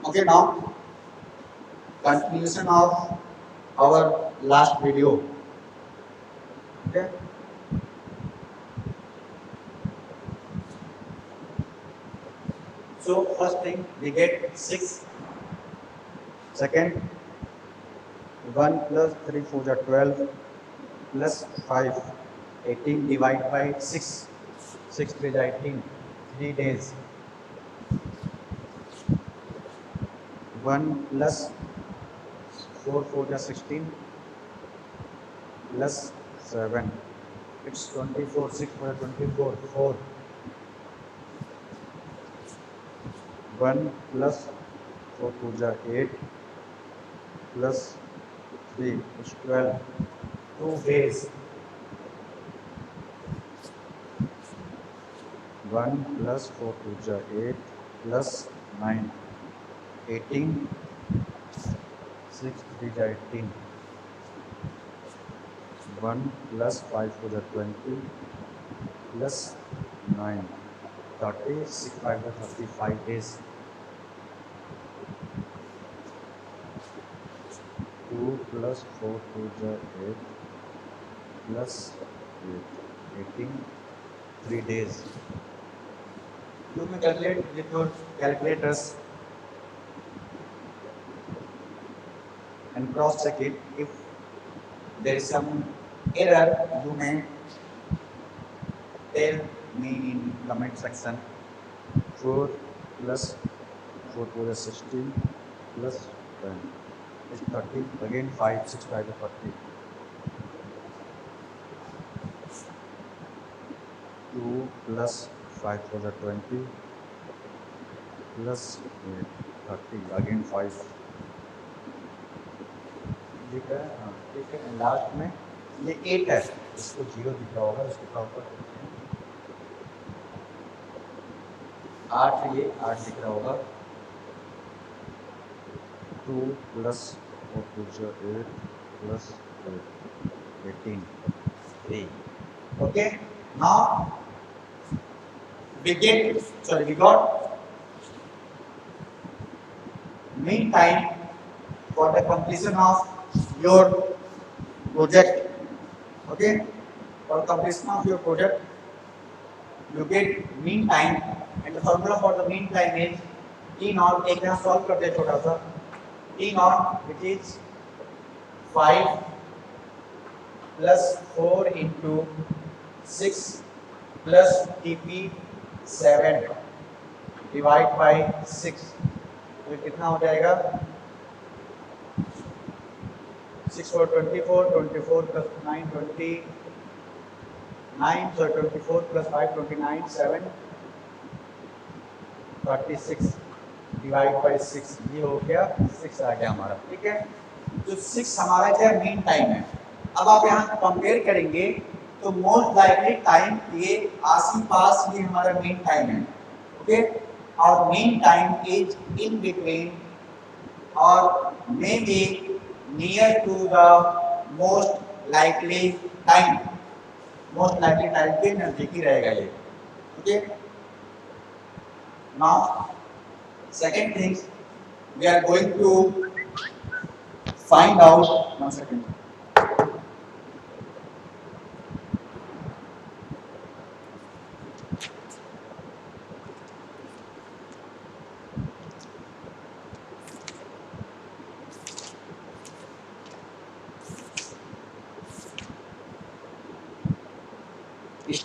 Okay, now continuation of our last video. Okay. So first thing we get 6. Second, 1 plus 3 4 are 12 plus 5 18 divided by 6. 6 3 is 18. 3 days. 1 plus 4 4 are 16 plus 7. It's 24. 6 4 are 24. 4. 1 plus 4 2 are 8 plus 3 is 12. 2 days. 1 plus 4 2 are 8 plus 9. 18. 6 3 are 18. 1 plus 5 4 are 20 plus 9. 30. 6 5 are 35 days. 2 plus 4 2 are 8 plus 8. 18. 3 days. You may calculate with your calculators and cross check it. If there is some error, you may tell me in comment section. 4 plus 4 4 is 16 plus 10 is 30. Again 5 6 5 is 30. 2 plus 5 4 is 20 plus 8 30. Again 5. ठीक है, हाँ ठीक है। Last में ये 8 है, इसको 0 दिख रहा होगा, इसको प्रॉपर करते हैं। 8 ये 8 दिख रहा होगा। 2 plus 4 2 is 8 plus 8 18 3. Okay, now we got mean time for the completion of your project. Okay, for completion of your project you get mean time, and the formula for the mean time is T naught. एक यहाँ solve करते हैं छोटा सा। T naught which is 5 plus 4 into 6 plus TP 7 divide by 6. तो ये कितना हो जाएगा? 6 4 24 24 plus 9 29, so 24 plus 5 29 7 36 divide by 6। ये हो गया 6 आ गया हमारा। ठीक है, तो 6 हमारा क्या मीन टाइम है। अब आप यहाँ कंपेयर करेंगे तो मोस्ट लाइकली टाइम ये आस पास ये हमारा मीन टाइम है। ओके, और mean time is in between और may be near to the most likely time. Most likely time के नजदीकी रहेगा ये। Okay, now second thing we are going to find out. One second.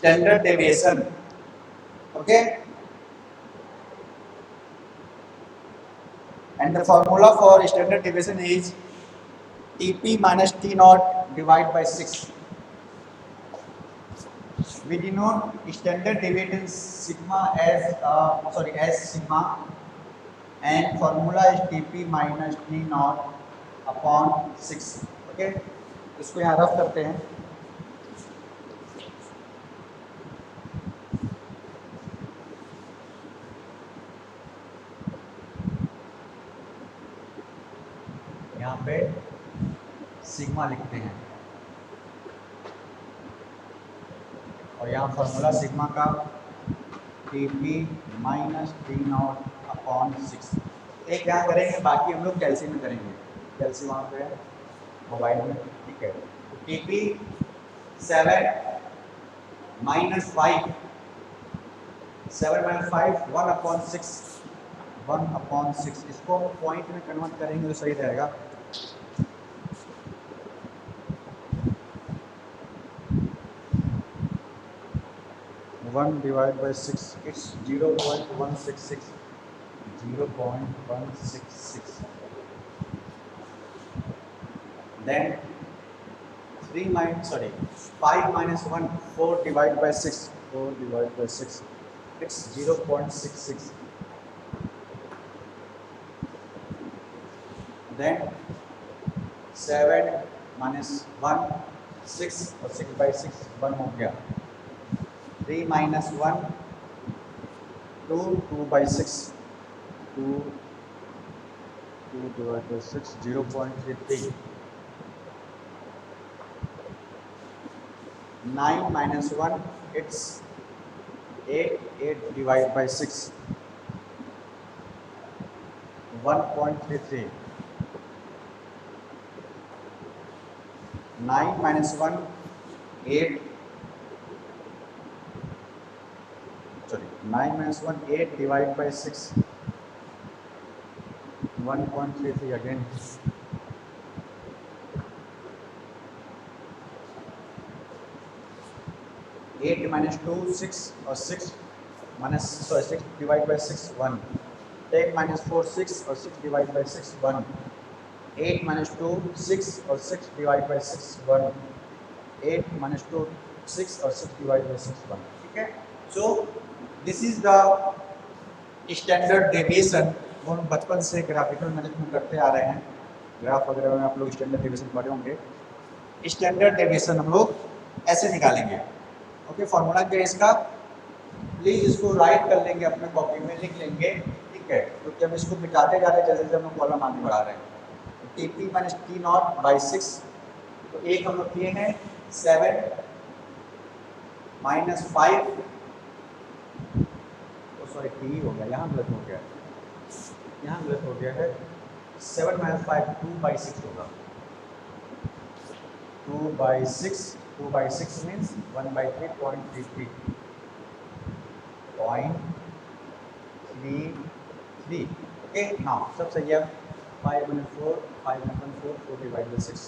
Standard deviation. Okay, and the formula for standard deviation is TP minus T naught divided by 6. We denote standard deviation sigma as sigma, and formula is TP minus T naught upon 6. Okay, इसको यहाँ rough करते हैं। यहाँ पे sigma लिखते हैं और यहाँ फॉर्मूला सिग्मा का TP minus T not upon 6। एक यहाँ करेंगे, बाकी हम लोग कैल्सी में करेंगे। कैल्सी वहाँ पे है मोबाइल में, ठीक है। TP 7 minus 5, 7 minus 5 1/6, 1/6। इसको हम पॉइंट में कन्वर्ट करेंगे तो सही रहेगा। One divide by 6, it's 0.166, 0.166। Then 5 minus 1, 4 divided by 6, 4 divided by 6, it's 0.66. Then 7 minus 1, 6 और 6 by 6 1 हो गया। 3 minus 1, 2, 2 by 6, 2 divided by 6, 0.33। 9 minus 1, it's 8, 8 divided by 6, 1.33। 9 minus 1, 8, sorry, 9 minus 1, 8 divided by 6, 1.33 again। 8 minus 2, 6 और 6 minus, sorry, 6 divided by 6, 1। 10 minus 4, 6 और 6 divided by 6, 1। 8 minus 2, 6 और 6 divided by 6, 1। 8 minus 2, 6 और 6 divided by 6, 1। ठीक है। So this is the standard deviation. वो हम बचपन से ग्राफिकल मैनेज में करते आ रहे हैं। ग्राफ वगैरह में आप लोग स्टैंडर्ड डेविएशन पढ़े होंगे। स्टैंडर्ड डेविएशन हम लोग ऐसे निकालेंगे। ओके, फॉर्मूला क्या है इसका, प्लीज इसको राइट कर लेंगे, अपने कॉपी में लिख लेंगे, ठीक है। क्योंकि हम इसको मिटाते जा रहे हैं जैसे जैसे हम लोग कॉलम आगे बढ़ा रहे हैं। TP माइनस T0 बाई 6, तो एक हम लोग किए हैं 7 माइनस 5, सॉरी टी हो गया, यहाँ गलत हो गया, यहाँ गलत हो गया है। 7 माइनस 5, 2 बाई 6 होगा। 2 by 6, 2 by 6 means 1 by 3, 0.33, 0.33। Okay, now सब सही है। 5 minus 4, 5 minus 4, 4 divided by 6,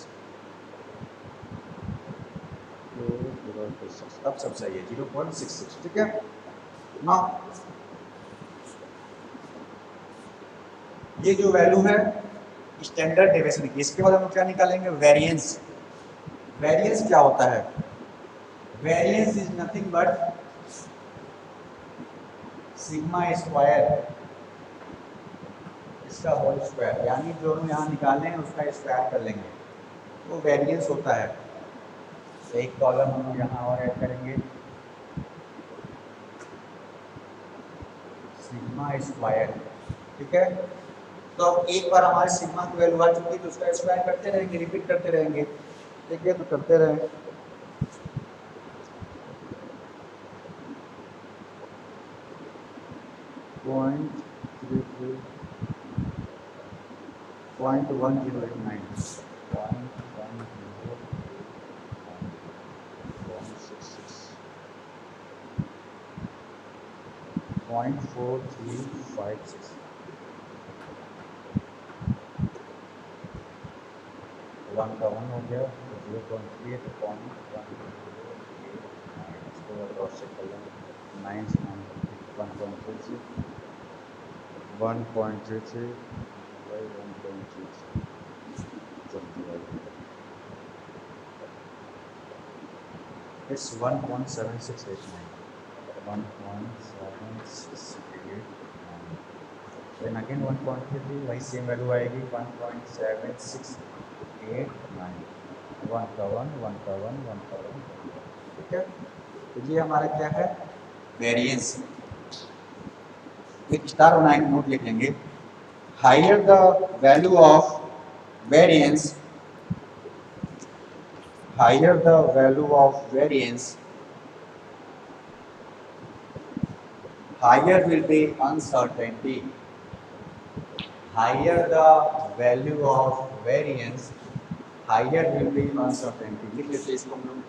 4 divided by 6, अब सब सही है, 0.66, ठीक है। नाउ ये जो वैल्यू है स्टैंडर्ड डेविएशन की, इसके बाद हम क्या निकालेंगे, वेरिएंस। वेरिएंस क्या होता है, variance is nothing but sigma square, इसका होल स्क्वायर, यानी जो हम यहाँ निकाले हैं उसका स्क्वायर कर लेंगे, वो वेरिएंस होता है। तो एक कॉलम हम लोग यहाँ और ऐड करेंगे, सिग्मा स्क्वायर, ठीक है। तो अब एक बार हमारे सिग्मा की वैल्यू आ चुकी है तो उसका स्क्वायर करते रहेंगे, रिपीट करते रहेंगे, ठीक है। तो करते रहें, पॉइंट 1089, 0.4356, 1 का 1 हो गया, 0.3 तो 0.108, इसको क्रॉस चेक कर लेंगे, 9 से 9 1.33, 1.33 by 1.33, it's 1.7689, 1.7689, then again 1.33, वही सेम वैल्यू आएगी, 1.7689, 1 का 1, 1 का 1, 1 का 1, ठीक है। तो ये हमारा क्या है, वेरिएंस। एक स्टार बना के नोट लिख लेंगे, higher the value of variance, higher the value of variance, higher will be uncertainty, higher the value of variance, higher will be uncertainty. लिख लेते हैं इसको हम लोग.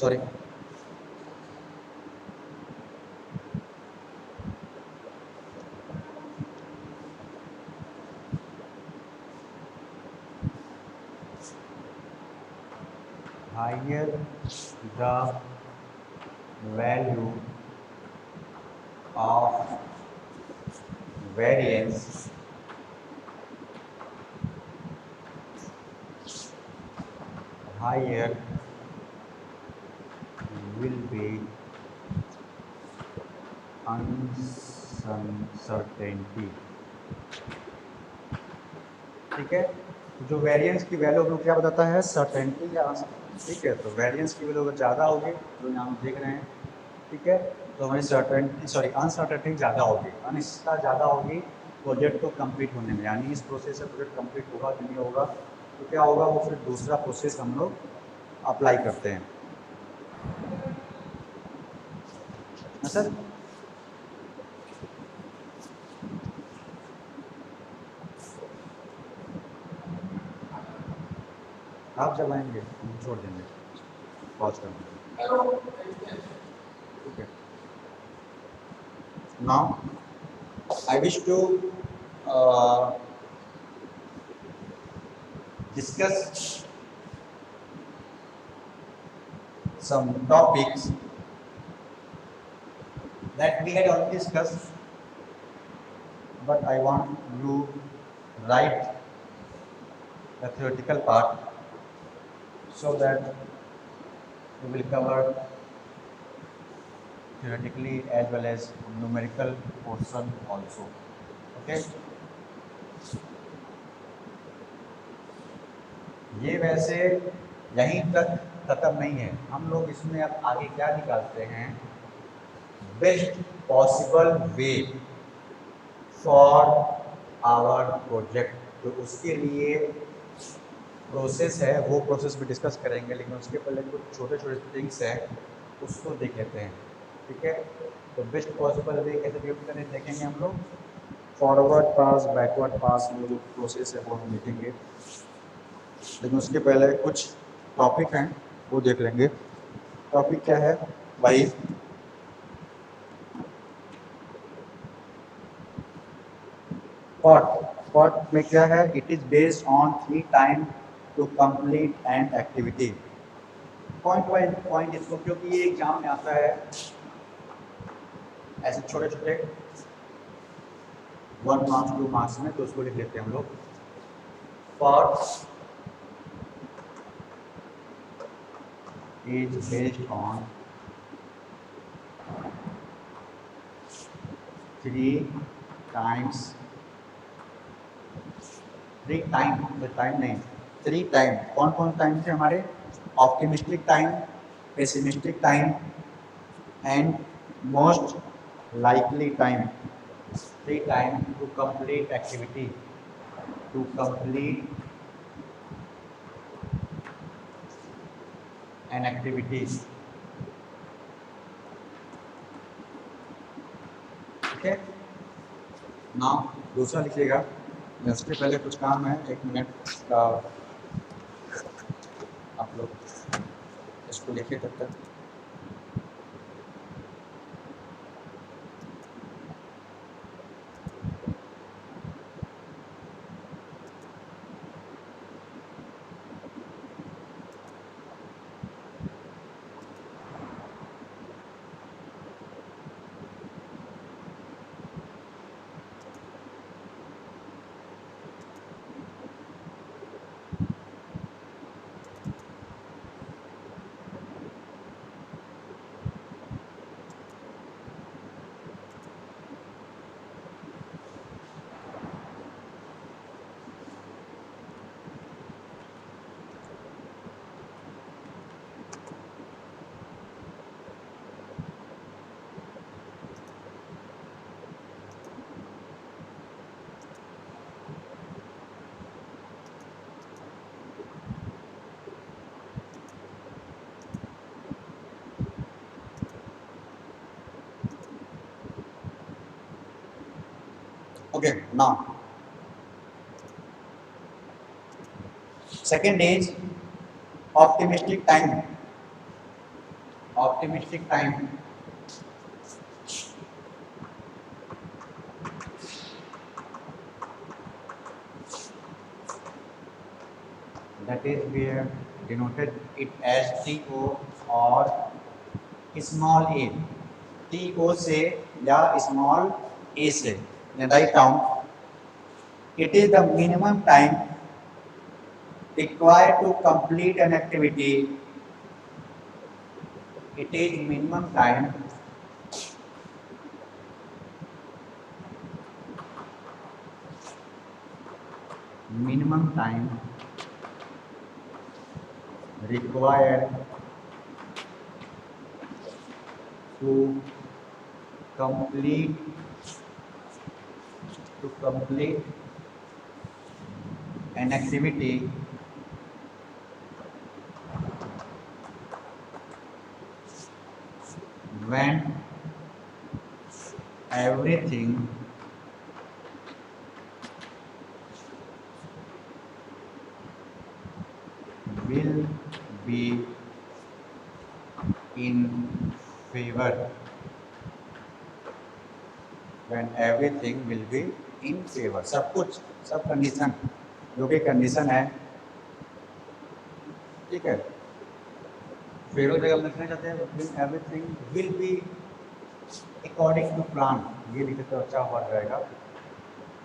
Sorry. Higher the value of variance, higher will be uncertainty. ठीक है, जो variance की वैल्यू हम लोग क्या बताता है, सर्टेनिटी या uncertainty. ठीक है, तो वेरिएंस की वैल्यू अगर ज़्यादा होगी जो यहाँ हम देख रहे हैं, ठीक है, तो हमारी अनसर्टेनिटी ज़्यादा होगी, अनिश्चितता ज़्यादा होगी प्रोजेक्ट को कंप्लीट होने में. यानी इस प्रोसेस से प्रोजेक्ट कंप्लीट होगा कि नहीं होगा, तो क्या होगा, वो फिर दूसरा प्रोसेस हम लोग अप्लाई करते हैं. सर आप जब आएंगे हम छोड़ देंगे, पॉज कर देंगे. Okay. Now I wish to discuss some topics that we had already discussed, but I want you write the theoretical part so that we will cover theoretically as well as numerical portion also. Okay. ये वैसे यहीं तक खत्म नहीं है, हम लोग इसमें अब आगे क्या निकालते हैं, best possible way for our project. तो उसके लिए प्रोसेस है, वो प्रोसेस भी डिस्कस करेंगे, लेकिन उसके पहले कुछ छोटे छोटे थिंग्स हैं उसको देख लेते हैं. ठीक है, तो बेस्ट पॉसिबल वे कैसे यूज करें देखेंगे हम लोग. फॉरवर्ड पास, बैकवर्ड पास, वो जो प्रोसेस है वो हम देखेंगे, लेकिन उसके पहले कुछ टॉपिक हैं वो देख लेंगे. टॉपिक क्या है भाई, पॉट में क्या है, it is based on 3 time to complete an activity. Point wise point इसको, क्योंकि ये एग्जाम में आता है ऐसे छोटे छोटे 1 मार्क्स 2 मार्क्स में, तो उसको लिख लेते हैं हम लोग. PERT is based on 3 times, 3 time, तो टाइम नहीं, 3 टाइम. कौन कौन टाइम थे हमारे, optimistic time, pessimistic time and most likely time. 3 time to complete activity, to complete an activity. ठीक है, नाउ दूसरा लिखिएगा. उसके पहले कुछ काम है, 1 मिनट का आप लोग इसको लिखिए तब तक. Okay, now second is optimistic time. Optimistic time. That is we have denoted it as TO or small a. TO से या small a से. Then write down. It is the minimum time required to complete an activity. It is minimum time required to complete an activity when everything will be in favor. When everything will be in favor. सब कुछ सब condition जो भी condition है, ठीक है, favour जगह हम लिखना चाहते हैं when everything will be according to plan, ये लिखे तो अच्छा हो जाएगा.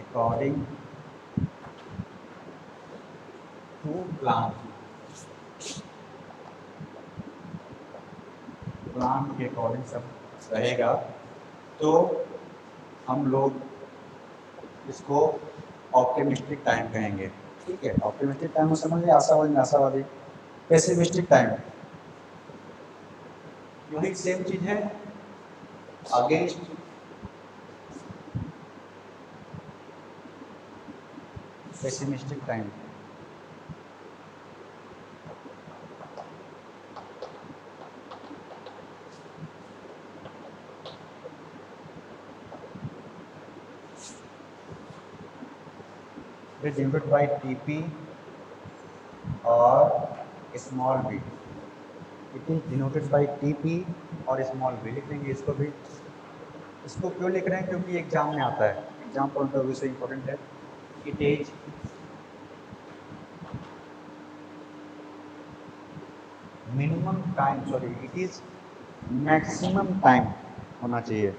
According to plan, प्लान के अकॉर्डिंग सब रहेगा तो हम लोग इसको ऑप्टिमिस्टिक टाइम कहेंगे. ठीक है, ऑप्टिमिस्टिक टाइम को समझिए, आशावादी आशावादी. पेसिमिस्टिक टाइम वही सेम चीज है, against pessimistic time. denoted by TP और small b. It is denoted by TP और small b. लिख देंगे इसको भी. इसको क्यों लिख रहे हैं? क्योंकि एग्जाम में आता है, एग्जाम पॉइंट ऑफ व्यू से इम्पोर्टेंट है. It is minimum time, sorry it is maximum time होना चाहिए.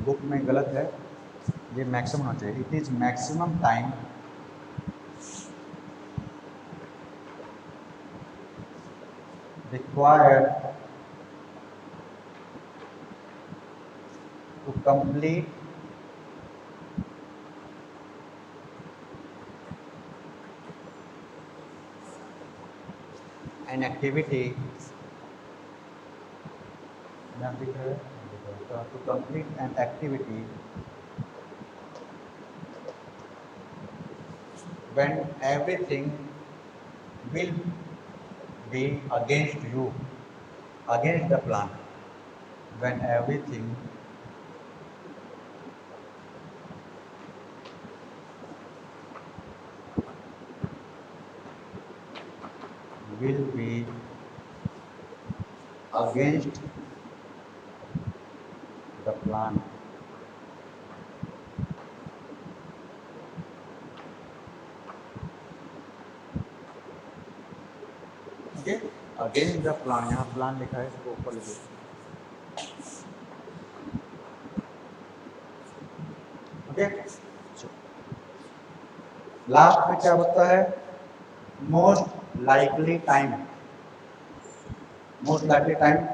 बुक में गलत है, ये मैक्सिमम होना चाहिए. It is maximum time required to complete an activity. To complete an activity when everything will be against you, against the plan. When everything will be against the plan. Okay, against the plan. यहाँ plan लिखा है, इसको ऊपर लिखिए. Okay, last में क्या होता है? Most likely time. Most likely time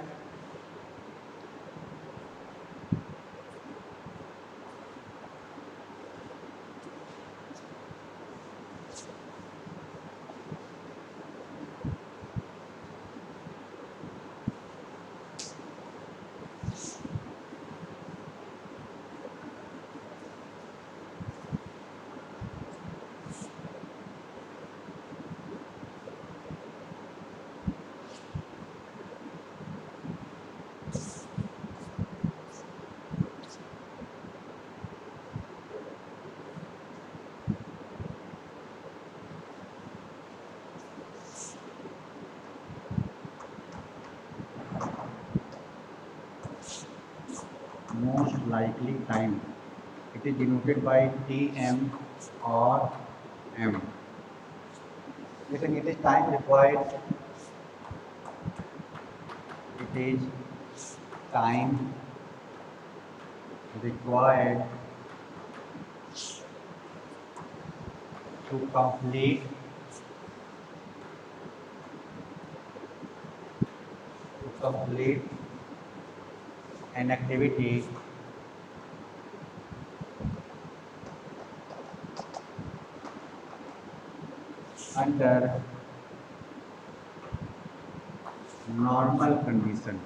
likely time. It is denoted by Tm or M. Listen, it is time required. It is time required to complete an activity under normal condition.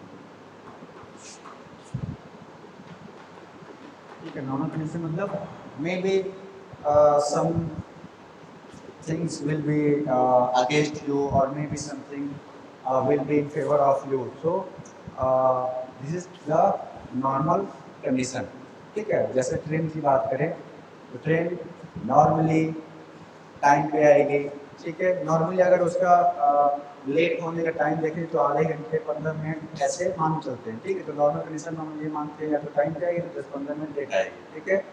ठीक है, normal condition मतलब may be some things will be against you or maybe something will be in favor of you. So this is the normal condition. ठीक है, जैसे train की बात करें तो ट्रेन नॉर्मली टाइम पे आएगी. ठीक है, नॉर्मली अगर उसका लेट होने का टाइम देखें तो आधे घंटे 15 मिनट ऐसे मान चलते हैं. ठीक है, तो नॉर्मल कंडीशन में हम ये मानते हैं या तो टाइम पे आएगी तो 10-15 मिनट लेट आएगी. ठीक है,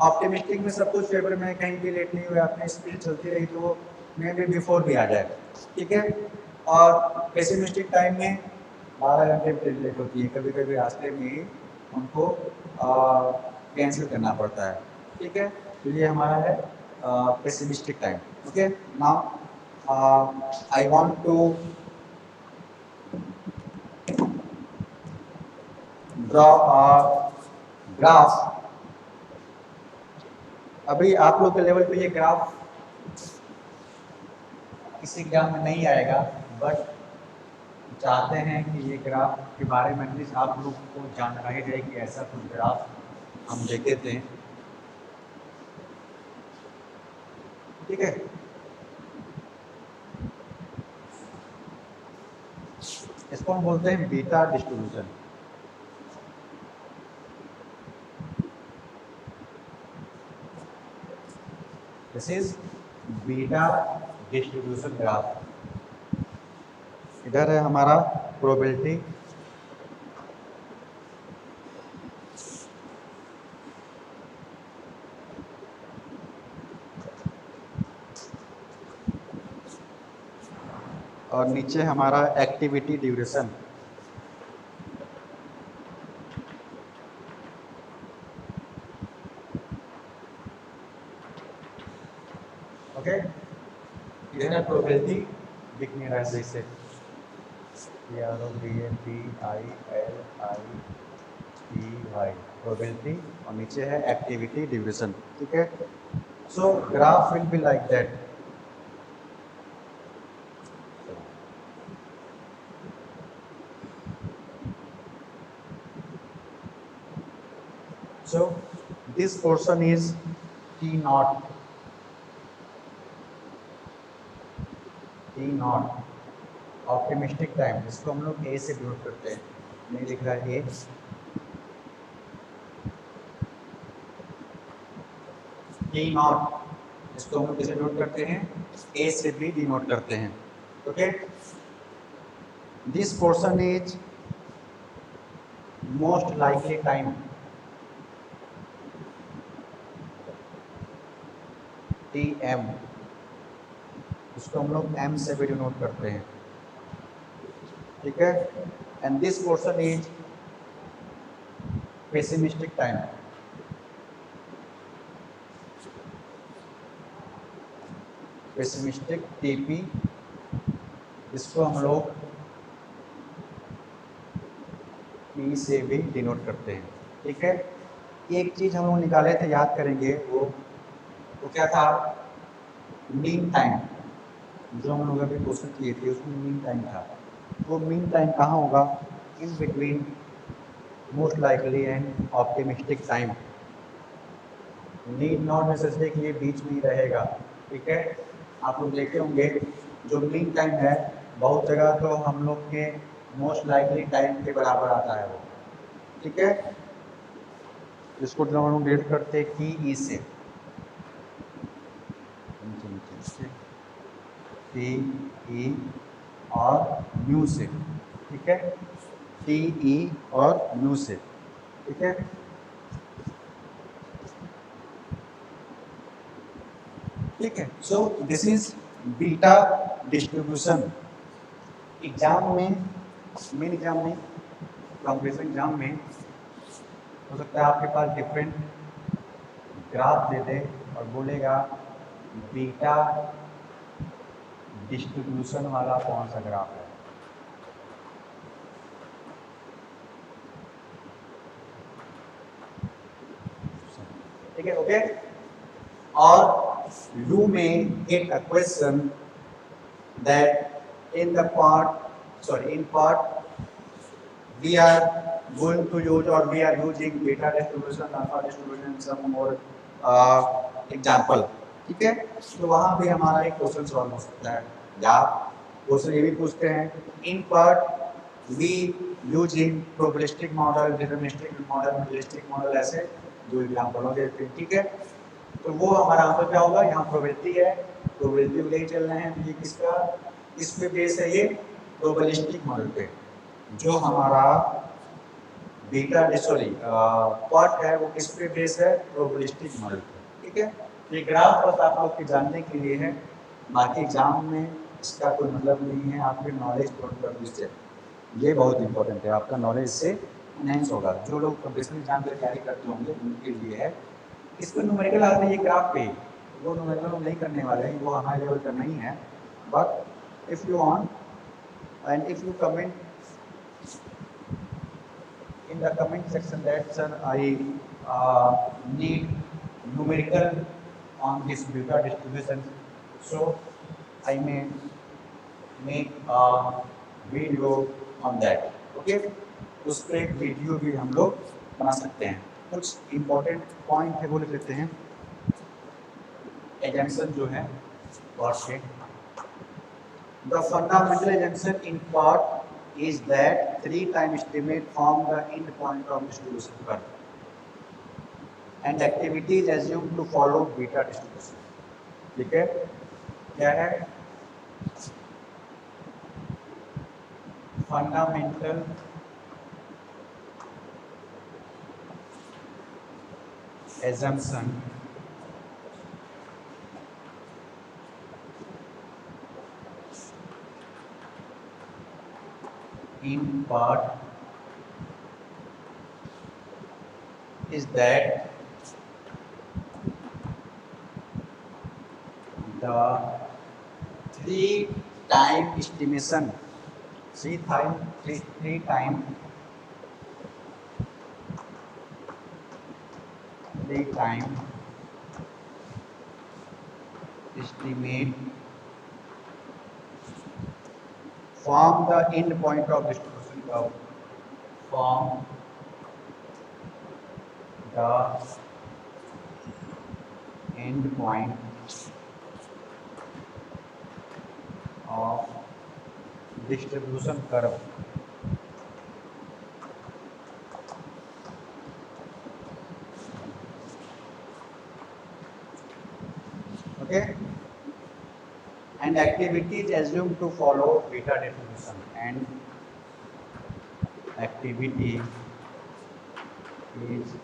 ऑप्टिमिस्टिक में सब कुछ फेवर में, कहीं भी लेट नहीं हुआ, अपनी स्पीड चलती रही तो मे बी बिफोर भी आ जाए. ठीक है, और पेसिमिस्टिक टाइम में 12 घंटे ट्रेन लेट होती है, कभी कभी रास्ते में ही उनको कैंसिल करना पड़ता है. ठीक है, तो ये हमारा है pessimistic time. Okay, now I want to draw a graph. अभी आप लोग के लेवल पे ये ग्राफ किसी एग्जाम में नहीं आएगा, बट चाहते हैं कि ये ग्राफ के बारे में एटलीस्ट आप लोग को जानकारी रहे कि ऐसा कुछ ग्राफ हम देखते थे. ठीक है, इसको हम बोलते हैं beta distribution. This is beta distribution graph. इधर है हमारा प्रोबेबिलिटी, और नीचे हमारा एक्टिविटी ड्यूरेशन. ओके, इधर है प्रोबेबिलिटी, दिख नहीं रहा है सही से. PROBABLITY प्रोबेबिलिटी, और नीचे है एक्टिविटी ड्यूरेशन. ठीक है, सो graph will be like that. So this portion is T naught. T naught optimistic time, इसको हम लोग A से डिनोट करते हैं. नहीं लिख रहा है A. T naught इसको हम लोग कैसे डिनोट करते हैं? A से भी डिनोट करते हैं. Okay, this portion is most likely time. TM इसको हम लोग M से भी डिनोट करते हैं. ठीक है, and this portion is pessimistic time. Pessimistic TP, इसको हम लोग P से भी डिनोट करते हैं. ठीक है, एक चीज हम लोग निकाले थे, याद करेंगे, वो क्या था? Mean time. जो हम लोग अभी क्वेश्चन किए थे उसमें मीन टाइम था. वो मीन टाइम कहाँ होगा? In between most likely and optimistic time. Need not necessary कि ये बीच में ही रहेगा. ठीक है, आप लोग देखे होंगे जो मीन टाइम है बहुत जगह तो हम लोग के मोस्ट लाइकली टाइम के बराबर आता है वो. ठीक है, इसको जब हम डेट करते हैं कि ई से, टी ई और न्यू से. ठीक है, टी ई और न्यू से. ठीक है, ठीक है। So this is beta distribution. Exam में, मेन एग्जाम में, कॉम्पिटिशन एग्जाम में हो सकता है आपके पास डिफरेंट ग्राफ दे दे और बोलेगा बीटा डिस्ट्रीब्यूशन वाला कौन सा ग्राफ है। ठीक है, ओके। और यू में get a question that in the part, sorry, in part we are going to use or we are using beta distribution, alpha distribution, some more example. ठीक है, तो वहाँ भी हमारा एक क्वेश्चन सॉल्व हो सकता है। या क्वेश्चन ये भी पूछते हैं in part we using probabilistic model, deterministic model, realistic model, ऐसे जो एग्जाम्पल देते हैं। ठीक है, तो वो हमारा आंसर क्या होगा, यहाँ प्रोबेबिलिटी है, प्रोबेबिलिटी को लेके चल रहे हैं। तो ये किसका, इस पे बेस है, ये प्रोबेबिलिस्टिक मॉडल पे। जो हमारा बीटा सॉरी पार्ट है वो किस पे बेस है, प्रोबेबिलिस्टिक मॉडल पे। ठीक है, तो ये ग्राफ बस आप लोग के जानने के लिए है, बाकी एग्जाम में इसका कोई मतलब नहीं है। आपके नॉलेज पर ये बहुत इंपॉर्टेंट है, आपका नॉलेज से एनहेंस होगा। जो लोग कॉम्पिटिशन एग्जाम की तैयारी करते होंगे उनके लिए है। इस पर न्यूमेरिकल आते हैं ये ग्राफ पे, वो न्यूमेरिकल हम नहीं करने वाले हैं, वो हमारे लेवल का नहीं है। But if you want and if you comment in the comment section that sir I need numerical on this beta distribution, so I may make a video on that. Okay, उस पर एक video भी हम लोग बना सकते हैं। कुछ इम्पोर्टेंट पॉइंट है वो लिख लेते हैं। एजम्पशन जो है पार्ट के, the fundamental assumption in part is that 3 time estimate form the end point of distribution curve and activity is assumed to follow beta distribution. ठीक है, क्या है fundamental assumption in part is that the 3 time estimation, 3 time estimate form the end point of distribution curve, form the end point of distribution curve. Okay, and activity is assumed to follow beta distribution, and activity is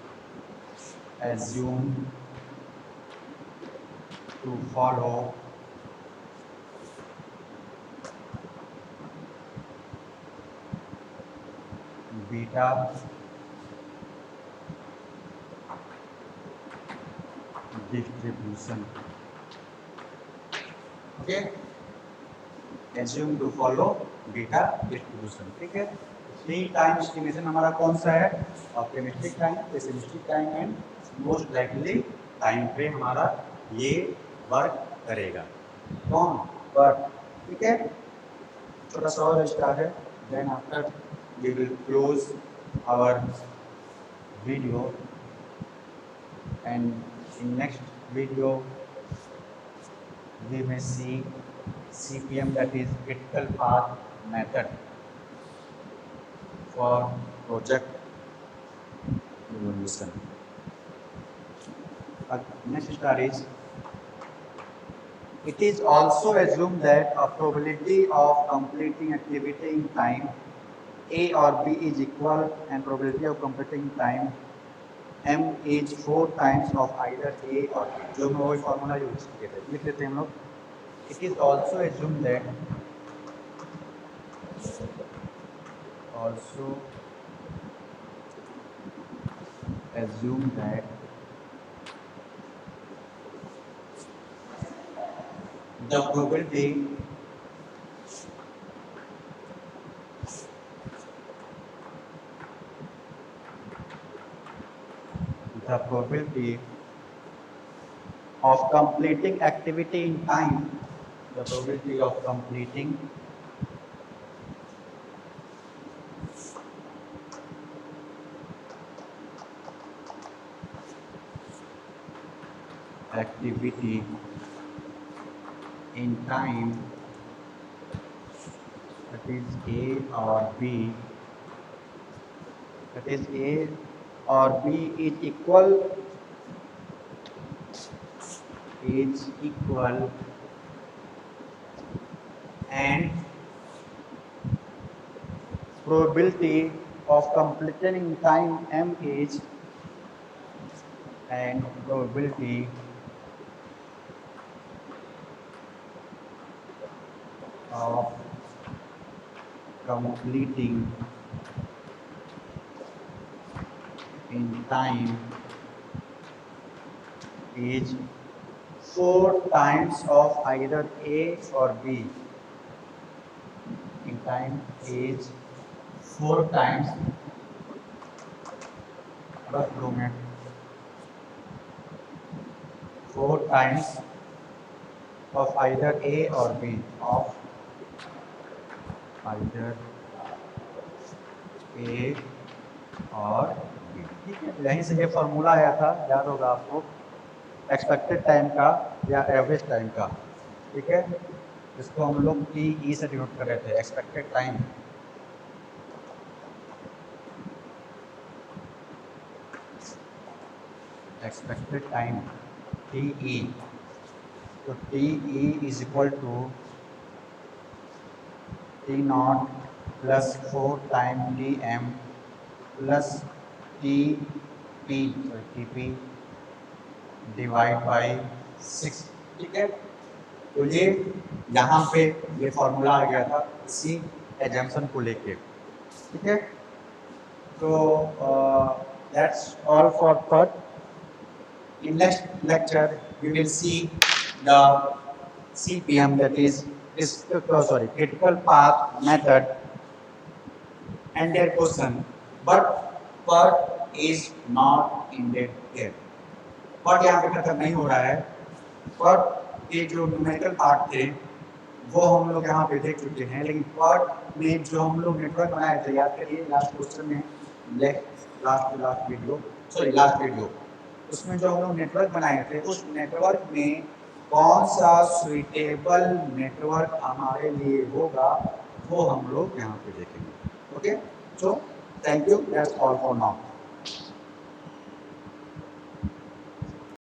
assumed to follow beta distribution. Okay, assume to follow beta distribution. ठीक है, 3 time estimation हमारा कौन सा है, optimistic time, pessimistic time and most likely time पे हमारा ये work करेगा। कौन वर्क, ठीक है। छोटा सा और एक्स्ट्रा है, then after we will close our video and in next video we may see CPM, that is critical path method for project evaluation. Next star is, it is also assumed that a probability of completing activity in time A or B is equal and probability of completing time m is 4 times of either a or b, जो मैं वही formula use किए थे, लिख लेते हैं हम लोग. It is also assumed that the probability of completing activity in time, the probability of completing activity in time, that is A or B, that is A or B is equal and probability of completion in time m is and probability of completing in time is 4 times of either A or B. In time is 4 times, बस 2 minute, 4 times of either A or B, of either A और B. ठीक है, यहीं से ये formula आया था, याद होगा आपको, एक्सपेक्टेड टाइम का या एवरेज टाइम का. ठीक है, इसको हम लोग TE से डिनोट कर रहे थे, expected time. Expected time TE, तो TE is equal to T not plus 4 time DM plus TP divide by 6. ठीक है, तो ये यहाँ पे ये फॉर्मूला आ गया था इसी एजम्पशन को लेके. ठीक है, तो that's all for thought. In next lecture we will see the CPM, that is critical path method and their question, but part is not ended here. part यहाँ पे खत्म नहीं हो रहा है. part के जो न्यूमेरिकल पार्ट थे वो हम लोग यहाँ पे देख चुके हैं, लेकिन part में जो हम लोग नेटवर्क बनाए थे, याद करिए लास्ट क्वेश्चन में, लास्ट वीडियो उसमें जो हम लोग नेटवर्क बनाए थे, उस नेटवर्क में कौन सा सुइटेबल नेटवर्क हमारे लिए होगा वो हम लोग यहाँ पे देखेंगे. Okay, so thank you, that's all for now.